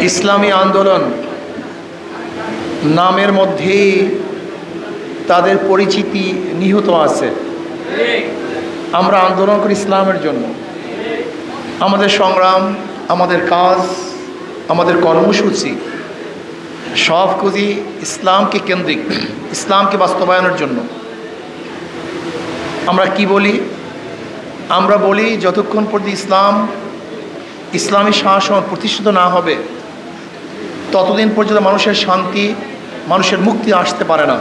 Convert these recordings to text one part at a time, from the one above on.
ইসলামী আন্দোলন নামের মধ্যেই তাদের পরিচিতি নিহিত আছে। আমরা আন্দোলন করি ইসলামের জন্য। আমাদের সংগ্রাম, আমাদের কাজ, আমাদের কর্মসূচি সব কিছুই ইসলামকে কেন্দ্রিক, ইসলামকে বাস্তবায়নের জন্য। আমরা কি বলি? আমরা বলি যতক্ষণ পর্যন্ত ইসলামী শাসন প্রতিষ্ঠিত না হবে ততদিন পর্যন্ত মানুষের শান্তি, মানুষের মুক্তি আসতে পারে না।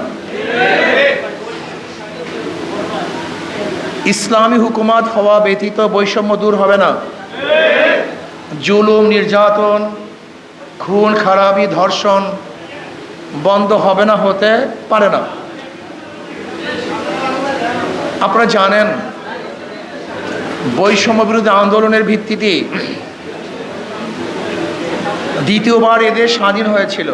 ইসলামী হুকুমত হওয়া ব্যতীত বৈষম্য দূর হবে না, জুলুম, নির্যাতন, খুন খারাপি, ধর্ষণ বন্ধ হবে না, হতে পারে না। আপনারা জানেন বৈষম্য বিরোধী আন্দোলনের ভিত্তিতে দ্বিতীয়বার এদেশ স্বাধীন হয়েছিল।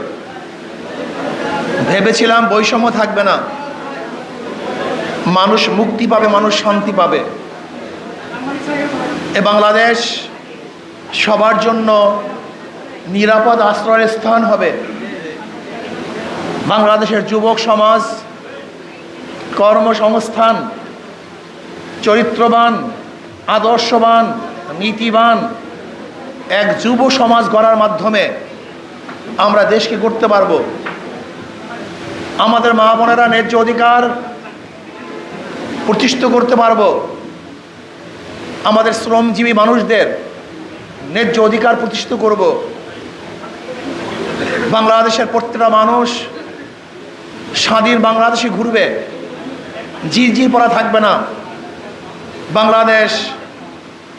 ভেবেছিলাম বৈষম্য থাকবে না, মানুষ মুক্তি পাবে, মানুষ শান্তি পাবে, এ বাংলাদেশ সবার জন্য নিরাপদ আশ্রয়ের স্থান হবে। বাংলাদেশের যুবক সমাজ কর্মসংস্থান, চরিত্রবান, আদর্শবান, নীতিবান এক যুব সমাজ গড়ার মাধ্যমে আমরা দেশকে গড়তে পারব। আমাদের মা বোনেরা ন্যায্য অধিকার প্রতিষ্ঠিত করতে পারব। আমাদের শ্রমজীবী মানুষদের ন্যায্য অধিকার প্রতিষ্ঠিত করব। বাংলাদেশের প্রত্যেকটা মানুষ স্বাধীন বাংলাদেশে ঘুরবে, জির পড়া থাকবে না। বাংলাদেশ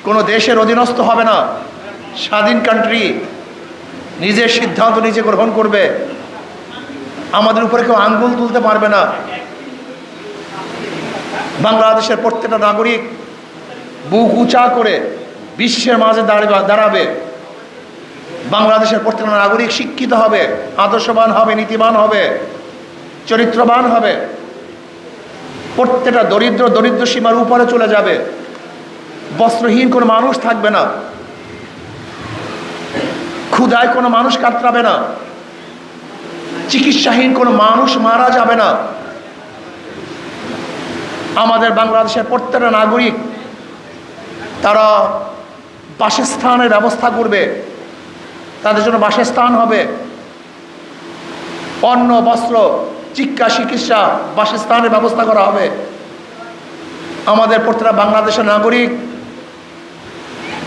কোনো দেশের অধীনস্থ হবে না, স্বাধীন কান্ট্রি, নিজের সিদ্ধান্ত নিজে গ্রহণ করবে। আমাদের উপরে কেউ আঙ্গুল তুলতে পারবে না। বাংলাদেশের প্রত্যেকটা নাগরিক বুক উঁচা করে বিশ্বের মাঝে দাঁড়াবে। বাংলাদেশের প্রত্যেকটা নাগরিক শিক্ষিত হবে, আদর্শবান হবে, নীতিবান হবে, চরিত্রবান হবে। প্রত্যেকটা দরিদ্র সীমার উপরে চলে যাবে। বস্ত্রহীন কোনো মানুষ থাকবে না, ক্ষুধায় কোনো মানুষ কাতরাবে না, চিকিৎসাহীন কোনো মানুষ মারা যাবে না। আমাদের বাংলাদেশের প্রত্যেকটা নাগরিক তারা বাসস্থানের ব্যবস্থা করবে, তাদের জন্য বাসস্থান হবে, অন্ন, বস্ত্র, শিক্ষা, চিকিৎসা, বাসস্থানের ব্যবস্থা করা হবে। আমাদের প্রত্যেকটা বাংলাদেশের নাগরিক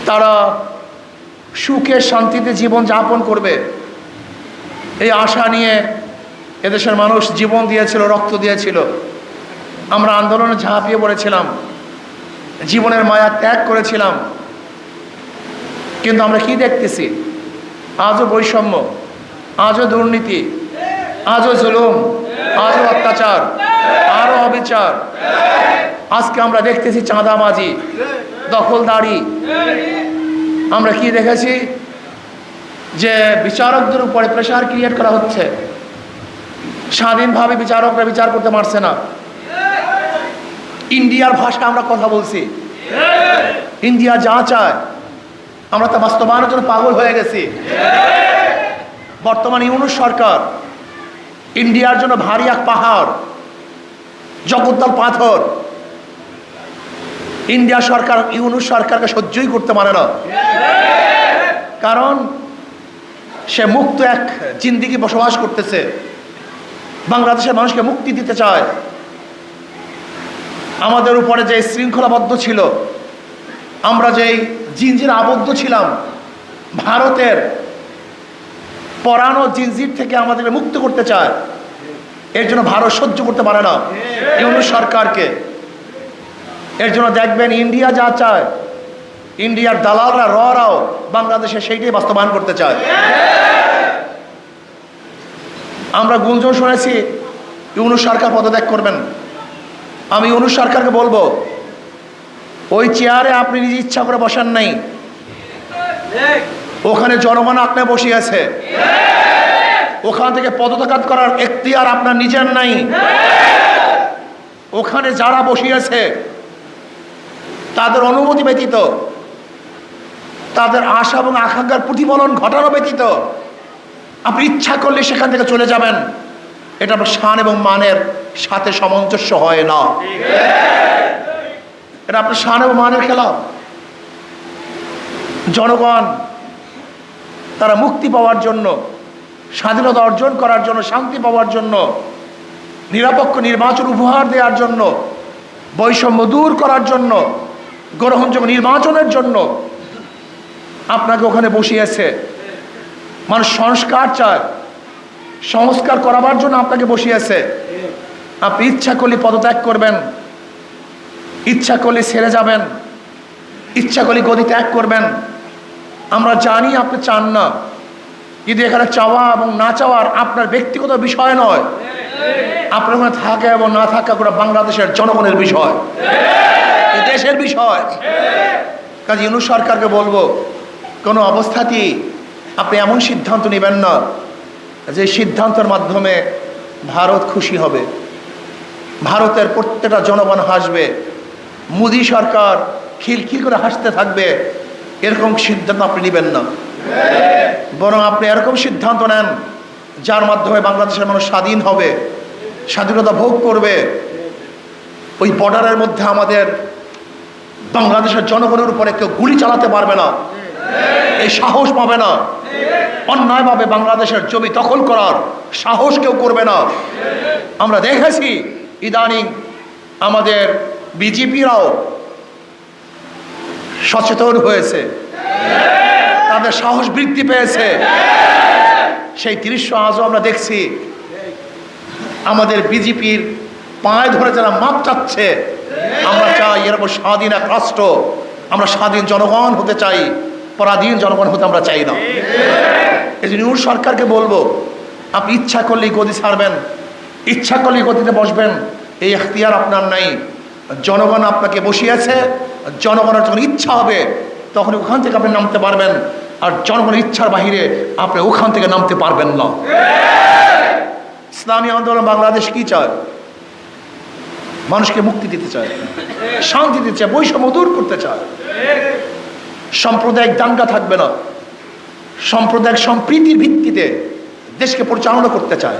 তারা সুখে শান্তিতে জীবন যাপন করবে, এই আশা নিয়ে এদেশের মানুষ জীবন দিয়েছিল, রক্ত দিয়েছিল। আমরা আন্দোলনে ঝাঁপিয়ে পড়েছিলাম, জীবনের মায়া ত্যাগ করেছিলাম। কিন্তু আমরা কি দেখতেছি? আজও বৈষম্য, আজও দুর্নীতি, আজও জুলুম, আজও অত্যাচার, আরও অবিচার। আজকে আমরা দেখতেছি চাঁদাবাজি, দখলদারি। আমরা কি দেখেছি? যে বিচারকদের উপরে প্রেশার ক্রিয়েট করা হচ্ছে, স্বাধীনভাবে বিচারকরা বিচার করতে পারছে না। ইন্ডিয়ার ভাষা আমরা কথা বলছি, ইন্ডিয়া যা চায় আমরা তা বাস্তবায়নের জন্য পাগল হয়ে গেছি। বর্তমান ইউনূস সরকার ইন্ডিয়ার জন্য ভারী এক পাহাড়, জগদ্দল পাথর। ইন্ডিয়া সরকার ইউনূস সরকারকে সহ্যই করতে পারে না, কারণ সে মুক্ত এক জিন্দেগি বসবাস করতেছে, বাংলাদেশের মানুষকে মুক্তি দিতে চায়। আমাদের উপরে যে শৃঙ্খলাবদ্ধ ছিল, আমরা যেই জিনজির আবদ্ধ ছিলাম, ভারতের পরানো জিনজির থেকে আমাদেরকে মুক্ত করতে চায়। এর জন্য ভারত সহ্য করতে পারে না ইউনূস সরকারকে। এর জন্য দেখবেন ইন্ডিয়া যা চায়, ইন্ডিয়ার দালালরা রাও বাংলাদেশে সেইটাই বাস্তবায়ন করতে চায়। আমরা গুঞ্জন শুনেছি ইউনূস সরকার পদত্যাগ করবেন। আমি ইউনূস সরকারকে বলবো, ওই চেয়ারে আপনি নিজে ইচ্ছা করে বসেন নাই, ওখানে জনগণ আপনাকে বসিয়েছে। ওখান থেকে পদত্যাগ করার এখতিয়ার আপনার নিজের নাই। ওখানে যারা বসিয়েছে তাদের অনুমতি ব্যতীত, তাদের আশা এবং আকাঙ্ক্ষার প্রতিফলন ঘটানো ব্যতীত আপনি ইচ্ছা করলে সেখান থেকে চলে যাবেন, এটা আপনার শান এবং মানের সাথে সামঞ্জস্য হয় না। এটা আপনার শান এবং মানের খেলা। জনগণ তারা মুক্তি পাওয়ার জন্য, স্বাধীনতা অর্জন করার জন্য, শান্তি পাওয়ার জন্য, নিরপেক্ষ নির্বাচন উপহার দেওয়ার জন্য, বৈষম্য দূর করার জন্য, গ্রহণযোগ্য নির্বাচনের জন্য আপনাকে ওখানে বসিয়েছে। মানুষ সংস্কার চায়, সংস্কার করাবার জন্য আপনাকে বসিয়েছে। আপনি ইচ্ছা করলে পদত্যাগ করবেন, ইচ্ছা করলে ছেড়ে যাবেন, ইচ্ছা করলে গদি ত্যাগ করবেন। আমরা জানি আপনি চান না, কিন্তু এখানে চাওয়া এবং না চাওয়ার আপনার ব্যক্তিগত বিষয় নয়। আপনার ওখানে থাকা এবং না থাকা করে বাংলাদেশের জনগণের বিষয়, দেশের বিষয়। কাজে ইউনূস সরকারকে বলবো, কোনো অবস্থাতেই আপনি এমন সিদ্ধান্ত নেবেন না যে সিদ্ধান্তের মাধ্যমে ভারত খুশি হবে, ভারতের প্রত্যেকটা জনগণ হাসবে, মোদী সরকার খিলখিল করে হাসতে থাকবে। এরকম সিদ্ধান্ত আপনি নেবেন না, বরং আপনি এরকম সিদ্ধান্ত নেন যার মাধ্যমে বাংলাদেশের মানুষ স্বাধীন হবে, স্বাধীনতা ভোগ করবে। ওই বর্ডারের মধ্যে আমাদের বাংলাদেশের জনগণের উপরে কেউ গুলি চালাতে পারবে না, এই সাহস পাবে না। অন্যায়ভাবে বাংলাদেশের জমি দখল করার সাহস কেউ করবে না। আমরা দেখেছি ইদানিং আমাদের বিজেপিরাও সচেতন হয়েছে, তাদের সাহস বৃদ্ধি পেয়েছে। সেই দৃশ্য আজও আমরা দেখছি। আমাদের বিজেপির পায়ে ধরে যারা মাপ চাচ্ছে, আমরা চাই এরকম স্বাধীন এক রাষ্ট্র, আমরা স্বাধীন জনগণ হতে চাই, পরাধীন জনগণ হতে আমরা চাই না। এই জন্য ইউনূস সরকারকে বলবো, আপনি ইচ্ছা করলেই গদি ছাড়বেন, ইচ্ছা করলেই গদিতে বসবেন, এই এখতিয়ার আপনার নাই। জনগণ আপনাকে বসিয়েছে, জনগণের যখন ইচ্ছা হবে তখন ওখান থেকে আপনি নামতে পারবেন, আর জনগণের ইচ্ছার বাহিরে আপনি ওখান থেকে নামতে পারবেন না। ইসলামী আন্দোলন বাংলাদেশ কি চায়? মানুষকে মুক্তি দিতে চায়, শান্তি দিতে চায়, বৈষম্য দূর করতে চায়। সাম্প্রদায়িক দাঙ্গা থাকবে না, সাম্প্রদায়িক সম্প্রীতির ভিত্তিতে দেশকে পরিচালনা করতে চায়,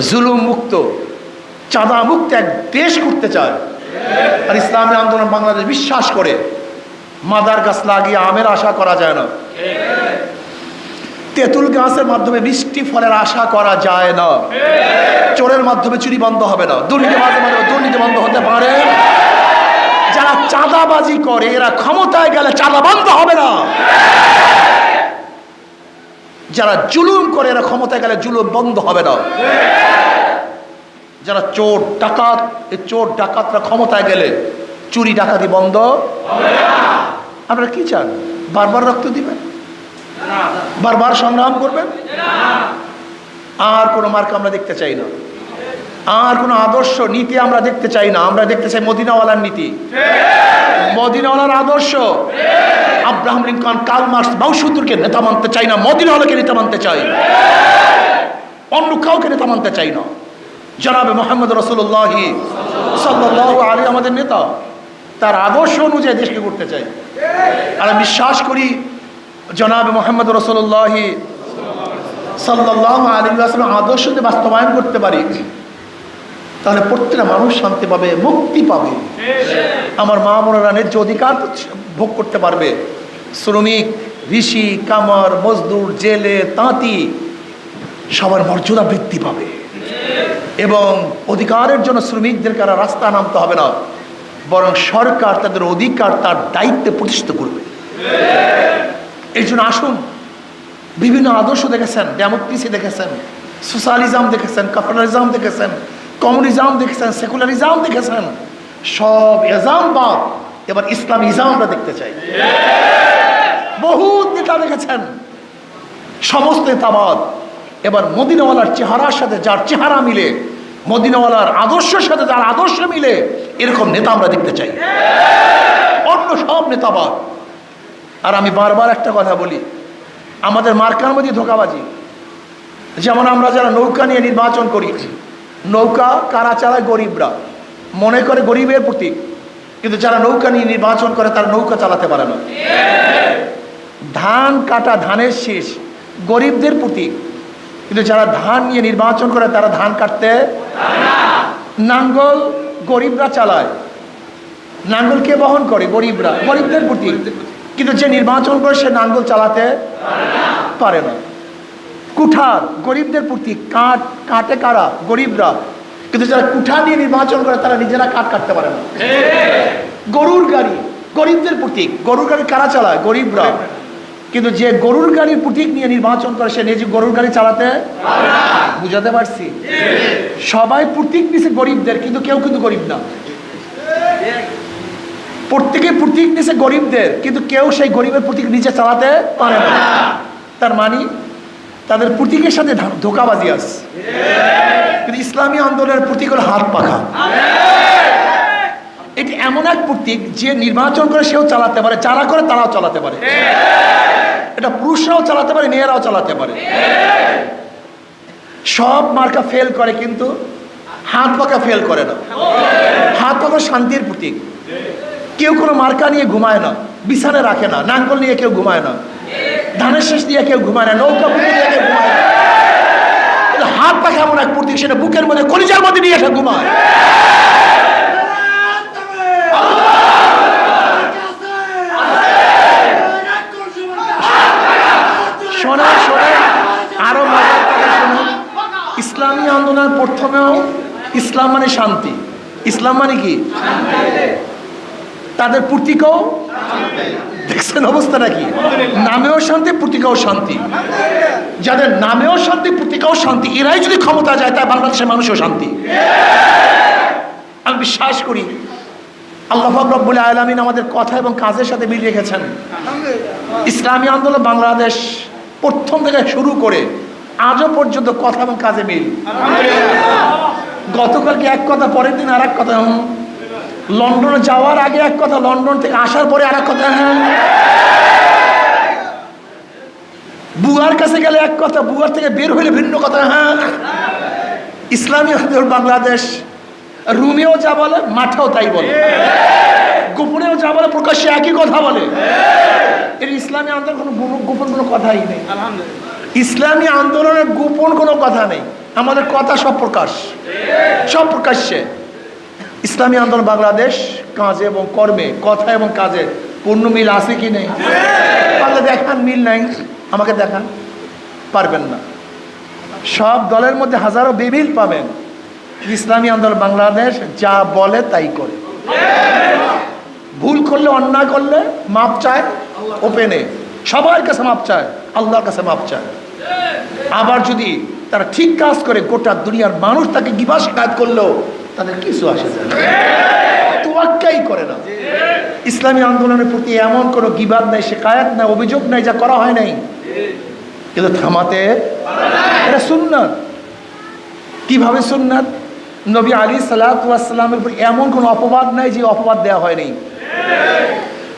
জুলুম মুক্ত, চাঁদা মুক্ত এক দেশ করতে চায়। আর ইসলামী আন্দোলন বাংলাদেশ বিশ্বাস করে মাদার গাছ লাগিয়ে আমের আশা করা যায় না, তেঁতুল গাছের মাধ্যমে মিষ্টি ফলের আশা করা যায় না, চোরের মাধ্যমে চুরি বন্ধ হবে না, দুর্নীতিবাজের মাধ্যমে দুর্নীতি বন্ধ হতে পারে। যারা চাঁদাবাজি করে এরা ক্ষমতায় গেলে চাঁদা বন্ধ হবে না, যারা জুলুম করে এরা ক্ষমতায় গেলে জুলুম বন্ধ হবে না। যারা চোর ডাকাত, এই চোর ডাকাতরা ক্ষমতায় গেলে চুরি ডাকাতি বন্ধ হবে না। আপনারা কি চান? বারবার রক্ত দিবেন, বারবার সংগ্রাম করবেন? আর কোনো মার্কা আমরা দেখতে চাই না, আর কোনো আদর্শ নীতি আমরা দেখতে চাই না। আমরা দেখতে চাই মদিনাওয়ালার নীতি, মদিনাওয়ালার আদর্শ। আব্রাহাম লিঙ্কন, কার্ল মার্কস, মাওসুদুরকে নেতা মানতে চাই না, মদিনাওয়ালাকে নেতা মানতে চাই, অন্য কাউকে নেতা মানতে চাই না। জনাবে মুহাম্মদ রাসূলুল্লাহ সাল্লাল্লাহু আলাইহি আমাদের নেতা, তার আদর্শ অনুযায়ী দেশকে করতে চাই। আর আমি বিশ্বাস করি জনাবে মুহাম্মদ রাসূলুল্লাহ সাল্লাল্লাহু আলাইহি ওয়াসাল্লাম আদর্শ যদি বাস্তবায়ন করতে পারি, তাহলে প্রত্যেকটা মানুষ শান্তি পাবে, মুক্তি পাবে। আমার মা বোনেরা ন্যায্য অধিকার ভোগ করতে পারবে। শ্রমিক, ঋষি, কামার, মজদুর, জেলে, তাঁতি সবার মর্যাদা বৃদ্ধি পাবে। এবং অধিকারের জন্য শ্রমিকদেরকে আর রাস্তা নামতে হবে না, বরং সরকার তাদের অধিকার তার দায়িত্বে প্রতিষ্ঠিত করবে। এই জন্য আসুন, বিভিন্ন আদর্শ দেখেছেন, ডেমোক্রেসি দেখেছেন, সোশ্যালিজম দেখেছেন, ক্যাপিটালিজম দেখেছেন, কমিউনিজম দেখেছেন, সেকুলারিজম দেখেছেন, সব এজাম বাদ এবার ইসলামী ইজাম আমরা দেখতে চাই। বহু নেতা দেখেছেন, সমস্ত নেতাবাদ এবার মদিনাওয়ালার চেহারার সাথে যার চেহারা মিলে, মদিনাওয়ালার আদর্শের সাথে যার আদর্শ মিলে, এরকম নেতা আমরা দেখতে চাই, অন্য সব নেতাবাদ। আর আমি বারবার একটা কথা বলি, আমাদের মার্কার মধ্যে ধোঁকাবাজি। যেমন আমরা যারা নৌকা নিয়ে নির্বাচন করি, নৌকা কারা চালায়? গরিবরা, মনে করে গরিবের প্রতীক, কিন্তু যারা নৌকা নিয়ে নির্বাচন করে তারা নৌকা চালাতে পারে না। ধান কাটা, ধানের শীষ গরিবদের প্রতীক, কিন্তু যারা ধান নিয়ে নির্বাচন করে তারা ধান কাটতে, নাঙ্গল গরিবরা চালায়, নাঙ্গল কে বহন করে? গরিবরা, গরিবদের প্রতীক, কিন্তু যে নির্বাচন করে সে নাঙ্গল চালাতে পারে না। কুঠার গরিবদের প্রতীক, কাটে কারা? গরিবরা, কিন্তু যারা কুঠার নিয়ে নির্বাচন করে তারা নিজেরা কাটতে পারে না। গরুর গাড়ি গরিবদের প্রতীক, গরুর গাড়ি কারা চালায়? গরিবরা, কিন্তু যে গরুর গাড়ির প্রতীক নিয়ে নির্বাচন করে সে নিজে গরুর গাড়ি চালাতে, বুঝাতে পারছি? সবাই প্রতীক নিছে গরিবদের, কিন্তু কেউ কিন্তু গরিব না। প্রত্যেকে প্রতীক নিছে গরিবদের, কিন্তু কেউ সেই গরিবের প্রতীক নিচে চালাতে পারে না। তার মানে তাদের প্রতীকের সাথে ধোঁকাবাজি আছে। কিন্তু ইসলামী আন্দোলনের প্রতীক হলো হাত পাখা। এটি এমন এক প্রতীক যে নির্বাচন করে সেও চালাতে পারে, যারা করে তারাও চালাতে পারে। এটা পুরুষরাও চালাতে পারে, মেয়েরাও চালাতে পারে। সব মার্কা ফেল করে, কিন্তু হাত পাখা ফেল করে না। হাত পাখা শান্তির প্রতীক। কেউ কোনো মার্কা নিয়ে ঘুমায় না, বিছানে রাখে না, নাঙ্গল নিয়ে কেউ ঘুমায় না, ধানের শেষ দিয়ে কেউ ঘুমায় না, নৌকা দিয়ে কেউ ঘুমায় না। হাত পাখা এমন এক প্রতীক, সেটা বুকের মধ্যে কলিজার মধ্যে নিয়ে এসে ঘুমায়। শোনে শোনে আরো মজার কথা শুনুন। ইসলামী আন্দোলন প্রথমেও ইসলাম মানে শান্তি। ইসলাম মানে কি? তাদের প্রতীকও দেখছেন অবস্থাটা কি? নামেও শান্তি, প্রতীকও শান্তি। যাদের নামেও শান্তি, প্রতীকও শান্তি, এরাই যদি ক্ষমতা যায় তাই বাংলাদেশের মানুষও শান্তি। আমি বিশ্বাস করি আল্লাহ পাক রব্বুল আলামিন আমাদের কথা এবং কাজের সাথে মিল রেখেছেন। ইসলামী আন্দোলন বাংলাদেশ প্রথম থেকে শুরু করে আজও পর্যন্ত কথা এবং কাজে মিল। গতকালকে এক কথা, পরের দিন আর এক কথা। লন্ডনে যাওয়ার আগে এক কথা, লন্ডন থেকে আসার পরে আর এক কথা। বুয়ার কাছে গেলে এক কথা, বুয়ার থেকে বের হইলে ভিন্ন কথা। ইসলামী আন্দোলন বাংলাদেশ রুমেও যা বলে, মাঠেও তাই বলে, গোপনেও যা বলে, প্রকাশ্যে একই কথা বলে। এর ইসলামী আন্দোলন কোনো গোপন কোনো কথাই নেই। ইসলামী আন্দোলনের গোপন কোনো কথা নেই। আমাদের কথা সব প্রকাশ, সব প্রকাশ্যে। ইসলামী আন্দোলন বাংলাদেশ কাজে এবং কর্মে, কথা এবং কাজে পূর্ণ মিল আছে কি নেই? পারলে দেখান, মিল নাই আমাকে দেখান। পারবেন না। সব দলের মধ্যে হাজারো বেমিল পাবেন। ইসলামী আন্দোলন বাংলাদেশ যা বলে তাই করে। ভুল করলে, অন্যায় করলে মাপ চায় ওপেনে, সবার কাছে মাপ চায়, আল্লাহর কাছে মাপ চায়। আবার যদি তারা ঠিক কাজ করে, গোটা দুনিয়ার মানুষ তাকে গিবা শিকায়ত করলেও তাদের কিছু আসে যায় না, তোয়াক্কাই করে না। ইসলামী আন্দোলনের প্রতি এমন কোনো গিবাদ নাই, শিকায়াত নাই, অভিযোগ নাই যা করা হয় নাই, কিন্তু থামাতে এটা সুন্নাত। কিভাবে সুন্নাত? নবী আলাইহিস সালাতু ওয়াস সালামের উপর এমন কোনো অপবাদ নাই যে অপবাদ দেওয়া হয়নি।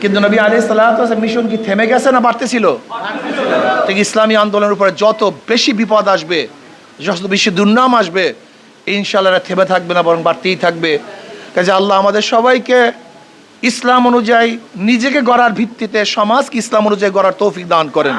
কিন্তু নবী আলাইহিস সালাতু ওয়াস সালাম মিশন কি থেমে গেছে না বাড়তেছিল? ঠিক ইসলামী আন্দোলনের উপরে যত বেশি বিপদ আসবে, যত বেশি দুর্নাম আসবে, ইনশাআল্লাহ থেমে থাকবে না, বরং বাড়তেই থাকবে। কাজে আল্লাহ আমাদের সবাইকে ইসলাম অনুযায়ী নিজেকে গড়ার ভিত্তিতে সমাজকে ইসলাম অনুযায়ী গড়ার তৌফিক দান করেন।